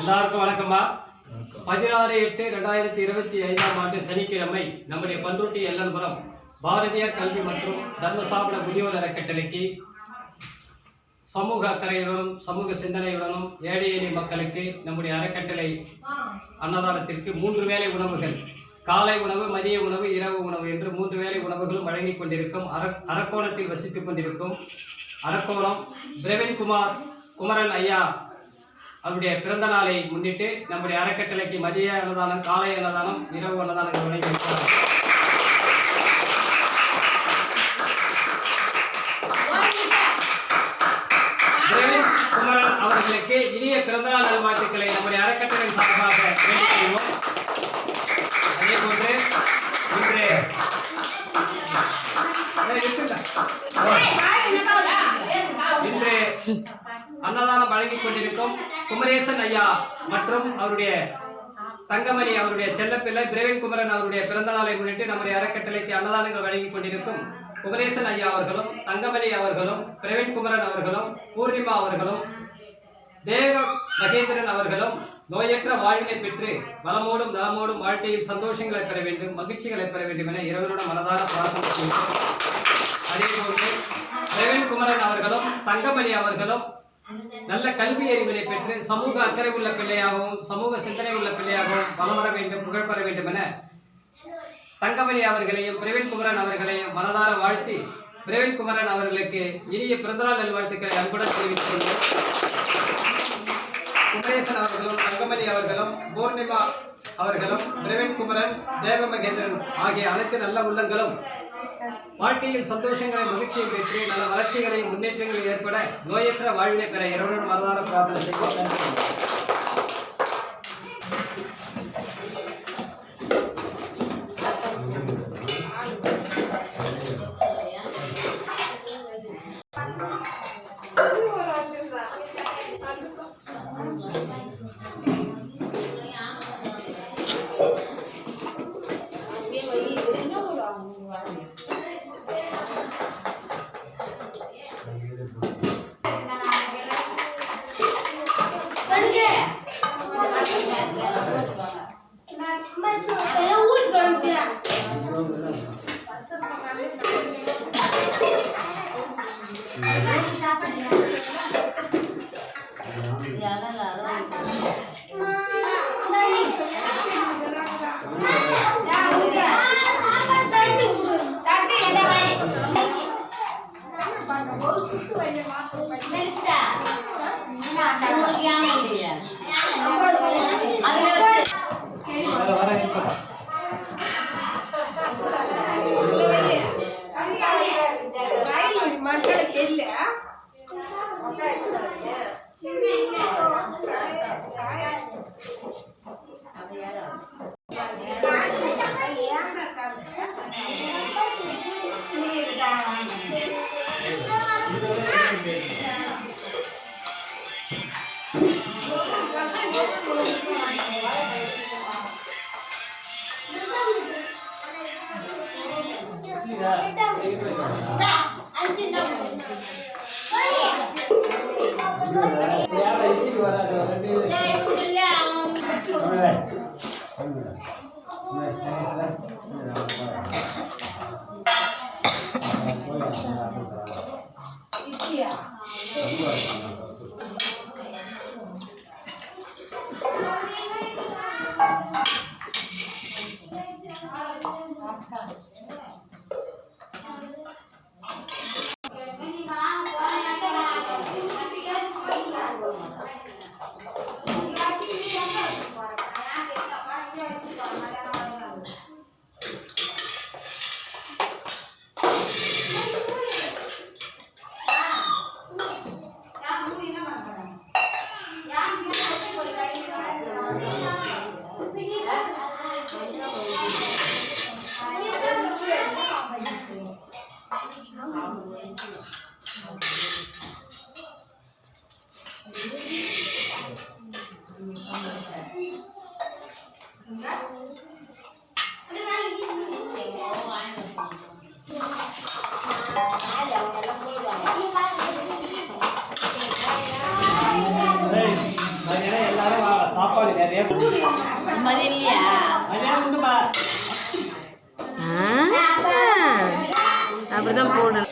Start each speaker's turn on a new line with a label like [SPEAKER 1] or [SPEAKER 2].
[SPEAKER 1] எல்லாருக்கும் வணக்கம்மா. 16/8/2025 சனிக்கிழமை நம்முடைய பண்ருட்டி எல்லன்புரம் பாரதியார் கல்வி மற்றும் தர்மசாபன முதியோர் அறக்கட்டளைக்கு சமூக அக்கறையுடனும் சமூக சிந்தனையுடனும் ஏழை எளிய மக்களுக்கு நம்முடைய அறக்கட்டளை அன்னதானத்திற்கு 3 வேளை உணவுகள், காலை உணவு, மதிய உணவு, இரவு உணவு என்று 3 வேளை உணவுகளும் வழங்கி கொண்டிருக்கும் அரக்கோணத்தில் வசித்துக் கொண்டிருக்கும் அரக்கோணம் பிரவீன் குமரன் ஐயா அவருடைய பிறந்த நாளை முன்னிட்டு நம்முடைய அறக்கட்டளைக்கு மதிய அன்னதானம், காலை அன்னதானம், இரவு அன்னதானங்கள் வழங்கியிருக்கிறார். பிரவீன் குமரன் அவர்களுக்கு இனிய பிறந்தநாள் நல்வாழ்த்துக்களை நம்முடைய அறக்கட்டளை சார்பாக வேண்டிக்கொள்வோம். அதே போன்று இன்று அன்னதானம் வழங்கிக் கொண்டிருக்கும் குமரேசன் ஐயா மற்றும் அவருடைய தங்கமணி அவருடைய செல்லப்பிள்ளை பிரவீன் குமரன் அவருடைய பிறந்த நாளை முன்னிட்டு நம்முடைய அறக்கட்டளைக்கு அன்னதானங்கள் வழங்கிக் கொண்டிருக்கும் குமரேசன் ஐயா அவர்களும் தங்கமணி அவர்களும் பிரவீன் குமரன் அவர்களும் பூர்ணிமா அவர்களும் தேவ மகேந்திரன் அவர்களும் நோயற்ற வாழ்வினை பெற்று வளமோடும் நலமோடும் வாழ்க்கையில் சந்தோஷங்களை பெற வேண்டும், மகிழ்ச்சிகளை பெற வேண்டும் என இறைவனுடன் மனதார பிரார்த்தனை செய்கிறோம். அதேபோன்று பிரவீன் குமரன் அவர்களும் தங்கமணி அவர்களும் நல்ல கல்வி அறிவினை பெற்று சமூக அக்கறை உள்ள பிள்ளையாகவும் சமூக சிந்தனை உள்ள பிள்ளையாகவும் வளம் வர வேண்டும், புகழ் பெற வேண்டும் என தங்கமணி அவர்களையும் பிரவீன் குமரன் அவர்களையும் மனதார வாழ்த்தி பிரவீன் குமரன் அவர்களுக்கு இனிய பிறந்தநாள் நல்வாழ்த்துக்களை அன்புடன் தெரிவித்துக் குமரேசன் அவர்களும் தங்கமணி அவர்களும் பூர்ணிமா அவர்களும் பிரவீன் குமரன் தேவ மகேந்திரன் ஆகிய அனைத்து நல்ல உள்ளங்களும் வாழ்க்கையில் சந்தோஷங்களை மகிழ்ச்சியை பெற்று நல்ல வளர்ச்சிகளையும் முன்னேற்றங்கள் ஏற்பட நோயற்ற வாழ்வினை பெற இறைவனுடன் மனதார பிரார்த்தனை செய்வோம்.
[SPEAKER 2] மதி இல்லையா அப்படிதான் போடணும்.